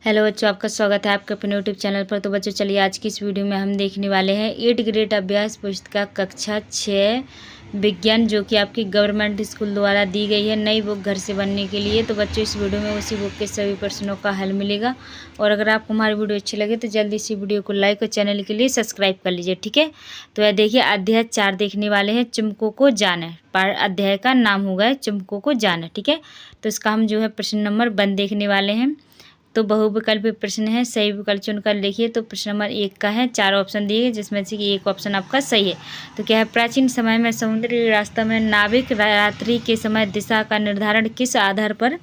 Hello बच्चों, आपका स्वागत है आपके अपने यूट्यूब चैनल पर। तो बच्चों चलिए आज की इस वीडियो में हम देखने वाले हैं 8 ग्रेड अभ्यास पुस्तिका कक्षा 6 विज्ञान, जो कि आपकी गवर्नमेंट स्कूल द्वारा दी गई है नई बुक घर से बनने के लिए। तो बच्चों इस वीडियो में उसी बुक के सभी प्रश्नों का हल मिलेगा। और अगर आपको हमारी वीडियो अच्छी लगे तो जल्दी से वीडियो को लाइक और चैनल के लिए सब्सक्राइब कर लीजिए, ठीक है। तो यह देखिए अध्याय 4 देखने वाले हैं, चुम्बकों को जाने। अध्याय का नाम होगा चुम्बकों को जाने, ठीक है। तो इसका हम जो है प्रश्न नंबर 1 देखने वाले हैं। तो बहुविकल्पी प्रश्न है, सही विकल्प चुनकर लिखिए। तो प्रश्न नंबर 1 का है, 4 ऑप्शन दिए गए जिसमें से कि एक ऑप्शन आपका सही है। तो क्या है, प्राचीन समय में समुद्री रास्ता में नाविक रात्रि के समय दिशा का निर्धारण किस आधार पर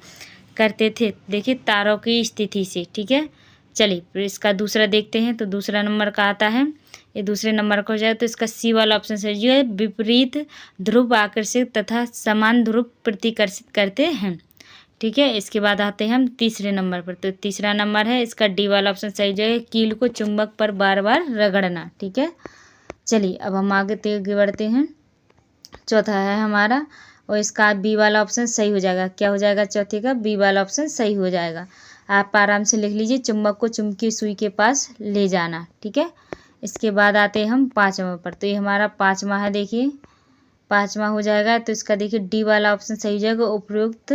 करते थे? देखिए तारों की स्थिति से, ठीक है। चलिए फिर इसका दूसरा देखते हैं। तो दूसरा नंबर का आता है, ये दूसरे नंबर का हो जाए तो इसका सी वाला ऑप्शन सही जो है, विपरीत ध्रुव आकर्षित तथा समान ध्रुव प्रतिकर्षित करते हैं, ठीक है। इसके बाद आते हैं हम तीसरे नंबर पर। तो तीसरा नंबर है इसका डी वाला ऑप्शन सही जो है, कील को चुंबक पर बार बार रगड़ना, ठीक है। चलिए अब हम आगे बढ़ते हैं। चौथा है हमारा, और इसका बी वाला ऑप्शन सही हो जाएगा। क्या हो जाएगा चौथे का? बी वाला ऑप्शन सही हो जाएगा। आप आराम से लिख लीजिए, चुंबक को चुंबकीय सुई के पास ले जाना, ठीक है। इसके बाद आते हैं हम पाँचवा पर। तो ये हमारा पाँचवा है, देखिए पाँचवा हो जाएगा। तो इसका देखिए डी वाला ऑप्शन सही हो जाएगा, उपयुक्त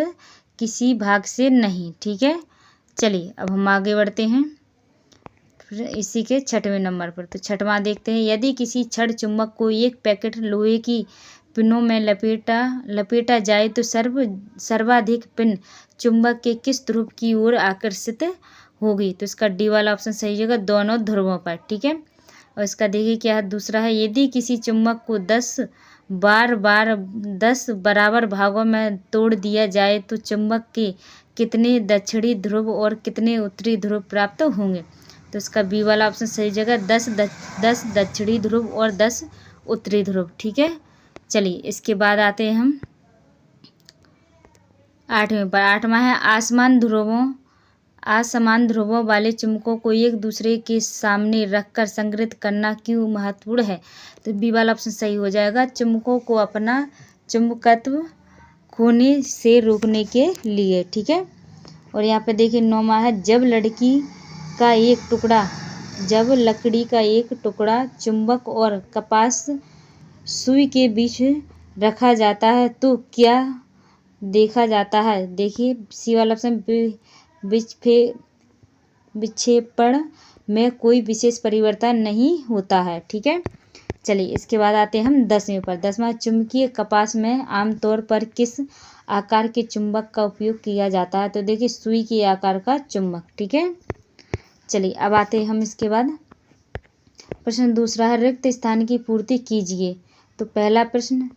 किसी भाग से नहीं, ठीक है। चलिए अब हम आगे बढ़ते हैं फिर इसी के छठवें नंबर पर। तो छठवां देखते हैं, यदि किसी छड़ चुंबक को एक पैकेट लोहे की पिनों में लपेटा जाए तो सर्वाधिक पिन चुंबक के किस ध्रुव की ओर आकर्षित होगी? तो इसका डी वाला ऑप्शन सही होगा, दोनों ध्रुवों पर, ठीक है। और इसका देखिए क्या है, दूसरा है, यदि किसी चुंबक को 10 बराबर भागों में तोड़ दिया जाए तो चुंबक के कितने दक्षिणी ध्रुव और कितने उत्तरी ध्रुव प्राप्त होंगे? तो इसका बी वाला ऑप्शन सही जगह, 10 दक्षिणी ध्रुव और 10 उत्तरी ध्रुव, ठीक है। चलिए इसके बाद आते हैं हम आठवें पर। आठवां है, असमान ध्रुवों वाले चुंबकों को एक दूसरे के सामने रखकर संग्रहित करना क्यों महत्वपूर्ण है? तो बी वाला ऑप्शन सही हो जाएगा, चुंबकों को अपना चुंबकत्व खोने से रोकने के लिए, ठीक है। और यहाँ पे देखिए नौवां है, जब लकड़ी का एक टुकड़ा चुंबक और कपास सुई के बीच रखा जाता है तो क्या देखा जाता है? देखिए सी वाला ऑप्शन, विक्षेपण में कोई विशेष परिवर्तन नहीं होता है, ठीक है। चलिए इसके बाद आते हैं हम 10वें पर। 10वां, चुंबकीय कपास में आमतौर पर किस आकार के चुंबक का उपयोग किया जाता है? तो देखिए सुई के आकार का चुंबक, ठीक है। चलिए अब आते हैं हम इसके बाद प्रश्न दूसरा है, रिक्त स्थान की पूर्ति कीजिए। तो पहला प्रश्न,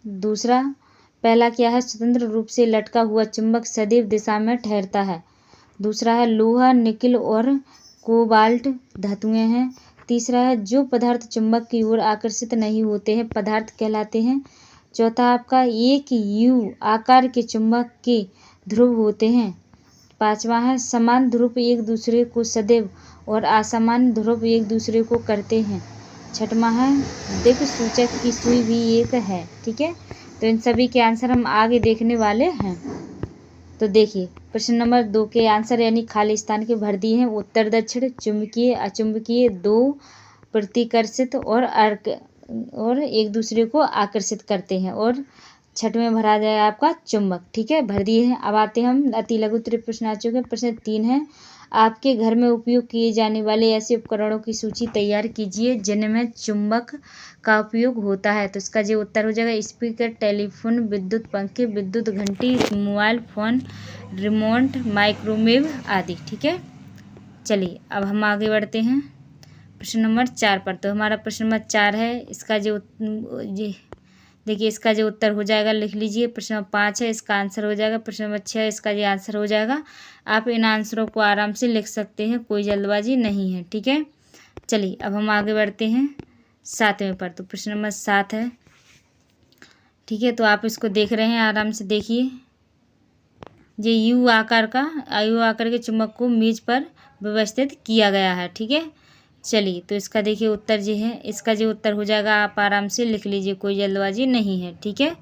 पहला क्या है, स्वतंत्र रूप से लटका हुआ चुंबक सदैव दिशा में ठहरता है। दूसरा है, लोहा, निकिल और कोबाल्ट धातुएं हैं। तीसरा है, जो पदार्थ चुंबक की ओर आकर्षित नहीं होते हैं पदार्थ कहलाते हैं। चौथा आपका, एक यू आकार के चुंबक के ध्रुव होते हैं। पांचवा है, समान ध्रुव एक दूसरे को सदैव और असमान ध्रुव एक दूसरे को करते हैं। छठवां है, दिक्सूचक की सुई भी एक है, ठीक है। तो इन सभी के आंसर हम आगे देखने वाले हैं। तो देखिए प्रश्न नंबर 2 के आंसर यानी खाली स्थान के भर दिए हैं। उत्तर दक्षिण, चुंबकीय, अचुंबकीय, दो प्रतिकर्षित और एक दूसरे को आकर्षित करते हैं। और छठवें भरा जाए आपका चुंबक, ठीक है, भर दिए हैं। अब आते हैं हम अति लघु उत्तरीय प्रश्न आ चुके हैं। प्रश्न 3 है, आपके घर में उपयोग किए जाने वाले ऐसे उपकरणों की सूची तैयार कीजिए जिनमें चुंबक का उपयोग होता है। तो इसका जो उत्तर हो जाएगा, स्पीकर, टेलीफोन, विद्युत पंखे, विद्युत घंटी, मोबाइल फोन, रिमोट, माइक्रोवेव आदि, ठीक है। चलिए अब हम आगे बढ़ते हैं प्रश्न नंबर 4 पर। तो हमारा प्रश्न नंबर 4 है, इसका जो देखिए इसका जो उत्तर हो जाएगा लिख लीजिए। प्रश्न नंबर 5 है, इसका आंसर हो जाएगा। प्रश्न नंबर 6 इसका ये आंसर हो जाएगा। आप इन आंसरों को आराम से लिख सकते हैं, कोई जल्दबाजी नहीं है, ठीक है। चलिए अब हम आगे बढ़ते हैं 7वें पर। तो प्रश्न नंबर 7 है, ठीक है। तो आप इसको देख रहे हैं, आराम से देखिए। ये यू आकार के चुंबक को मेज पर व्यवस्थित किया गया है, ठीक है। चलिए तो इसका देखिए उत्तर जो है, इसका जो उत्तर हो जाएगा आप आराम से लिख लीजिए, कोई जल्दबाजी नहीं है, ठीक है।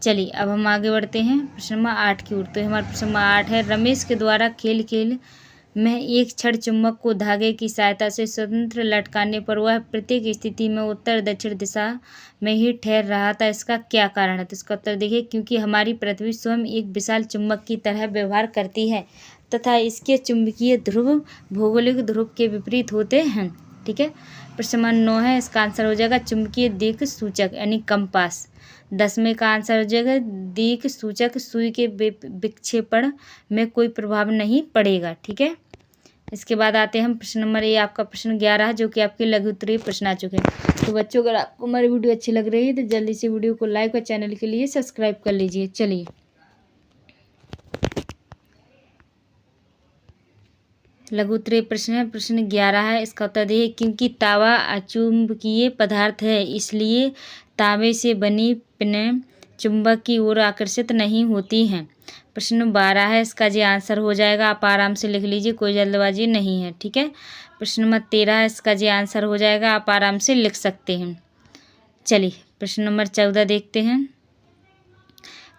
चलिए अब हम आगे बढ़ते हैं प्रश्न नंबर 8 की ओर। तो हमारा प्रश्न नंबर 8 है, रमेश के द्वारा खेल में एक छड़ चुंबक को धागे की सहायता से स्वतंत्र लटकाने पर वह प्रत्येक स्थिति में उत्तर दक्षिण दिशा में ही ठहर रहा था। इसका क्या कारण है? तो इसका उत्तर देखिए, क्योंकि हमारी पृथ्वी स्वयं एक विशाल चुंबक की तरह व्यवहार करती है तथा इसके चुंबकीय ध्रुव भौगोलिक ध्रुव के विपरीत होते हैं। ठीक है, प्रश्न नंबर 9 है, इसका आंसर हो जाएगा चुंबकीय दिक् सूचक यानी कंपास। 10वें का आंसर हो जाएगा दिक् सूचक सुई के विक्षेपण में कोई प्रभाव नहीं पड़ेगा। ठीक है, इसके बाद आते हैं हम प्रश्न नंबर ये आपका प्रश्न 11 है, जो कि आपके लघु उत्तरीय प्रश्न आ चुके हैं। तो बच्चों, अगर आपको हमारी वीडियो अच्छी लग रही है तो जल्दी से वीडियो को लाइक और चैनल के लिए सब्सक्राइब कर लीजिए। चलिए, लघु उत्तरीय प्रश्न है, प्रश्न 11 है, इसका उत्तर देखिए, क्योंकि तावा अचुंबकीय पदार्थ है इसलिए तांबे से बनी पिनें चुंबक की ओर आकर्षित नहीं होती हैं। प्रश्न 12 है, इसका जी आंसर हो जाएगा, आप आराम से लिख लीजिए, कोई जल्दबाजी नहीं है। ठीक है, प्रश्न नंबर 13 है, इसका जी आंसर हो जाएगा, आप आराम से लिख सकते हैं। चलिए, प्रश्न नंबर 14 देखते हैं।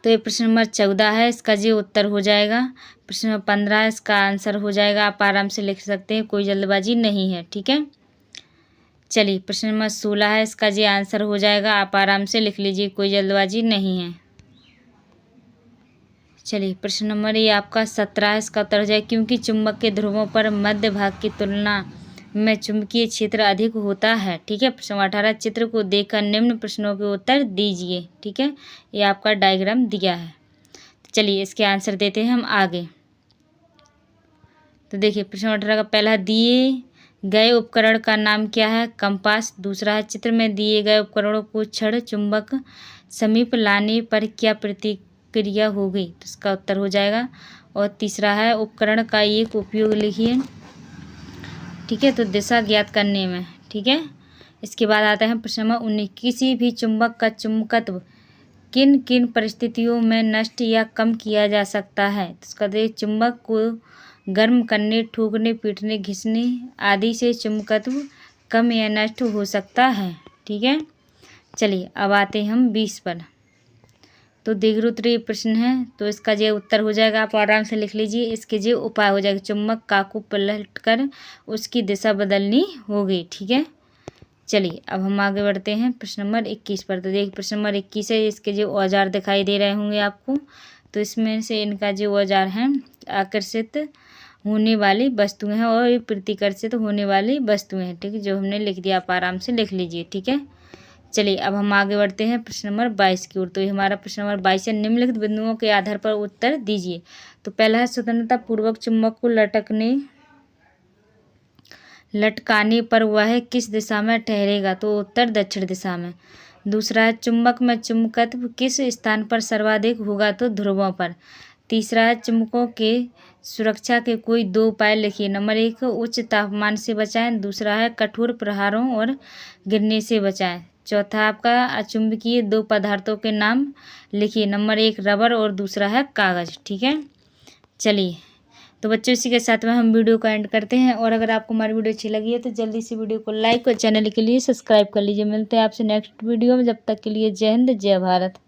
तो ये प्रश्न नंबर 14 है, इसका जी उत्तर हो जाएगा। प्रश्न नंबर 15 है, इसका आंसर हो जाएगा, आप आराम से लिख सकते हैं, कोई जल्दबाजी नहीं है। ठीक है, चलिए, प्रश्न नंबर 16 है, इसका जी आंसर हो जाएगा, आप आराम से लिख लीजिए, कोई जल्दबाजी नहीं है। चलिए, प्रश्न नंबर ये आपका 17 है, इसका उत्तर हो जाएगा, क्योंकि चुंबक के ध्रुवों पर मध्य भाग की तुलना में चुंबकीय क्षेत्र अधिक होता है। ठीक है, प्रश्न 18, चित्र को देखकर निम्न प्रश्नों के उत्तर दीजिए। ठीक है, ये आपका डायग्राम दिया है। चलिए, इसके आंसर देते हैं हम आगे। तो देखिए, प्रश्न 18 का पहला, दिए गए उपकरण का नाम क्या है? कंपास। दूसरा है, चित्र में दिए गए उपकरणों को छड़ चुंबक समीप लाने पर क्या प्रतिक्रिया होगी? तो इसका उत्तर हो जाएगा। और तीसरा है, उपकरण का एक उपयोग लिखिए। ठीक है, तो दिशा ज्ञात करने में। ठीक है, इसके बाद आता है प्रश्न नंबर 19, किसी भी चुंबक का चुंबकत्व किन किन परिस्थितियों में नष्ट या कम किया जा सकता है? तो इसका देखिए, चुंबक को गर्म करने, ठोकने, पीटने, घिसने आदि से चुंबकत्व कम या नष्ट हो सकता है। ठीक है, चलिए, अब आते हैं हम 20 पर। तो दीर्घ उत्तरीय प्रश्न है, तो इसका जो उत्तर हो जाएगा, आप आराम से लिख लीजिए। इसके जो उपाय हो जाएगा, चुंबक का को पलट कर उसकी दिशा बदलनी होगी। ठीक है, चलिए, अब हम आगे बढ़ते हैं प्रश्न नंबर 21 पर। तो देखिए, प्रश्न नंबर 21 है, इसके जो औजार दिखाई दे रहे होंगे आपको, तो इसमें से इनका जो औजार है, आकर्षित होने वाली वस्तुएं हैं और प्रतिकर्षित होने वाली वस्तुएं हैं। ठीक है, जो हमने लिख दिया, आप आराम से लिख लीजिए। ठीक है, चलिए, अब हम आगे बढ़ते हैं प्रश्न नंबर 22 की ओर। तो ये हमारा प्रश्न नंबर 22 है, निम्नलिखित बिंदुओं के आधार पर उत्तर दीजिए। तो पहला है, स्वतंत्रता पूर्वक चुंबक को लटकाने पर वह किस दिशा में ठहरेगा? तो उत्तर दक्षिण दिशा में। दूसरा है, चुंबक में चुंबकत्व किस स्थान पर सर्वाधिक होगा? तो ध्रुवों पर। तीसरा है, चुंबकों के सुरक्षा के कोई 2 उपाय लिखिए। नंबर 1, उच्च तापमान से बचाएं। दूसरा है, कठोर प्रहारों और गिरने से बचाएं। चौथा आपका, अचुंबकीय 2 पदार्थों के नाम लिखिए। नंबर 1 रबर और दूसरा है कागज। ठीक है, चलिए, तो बच्चों, इसी के साथ में हम वीडियो का एंड करते हैं। और अगर आपको हमारी वीडियो अच्छी लगी है तो जल्दी से वीडियो को लाइक और चैनल के लिए सब्सक्राइब कर लीजिए। मिलते हैं आपसे नेक्स्ट वीडियो में, जब तक के लिए जय हिंद, जय भारत।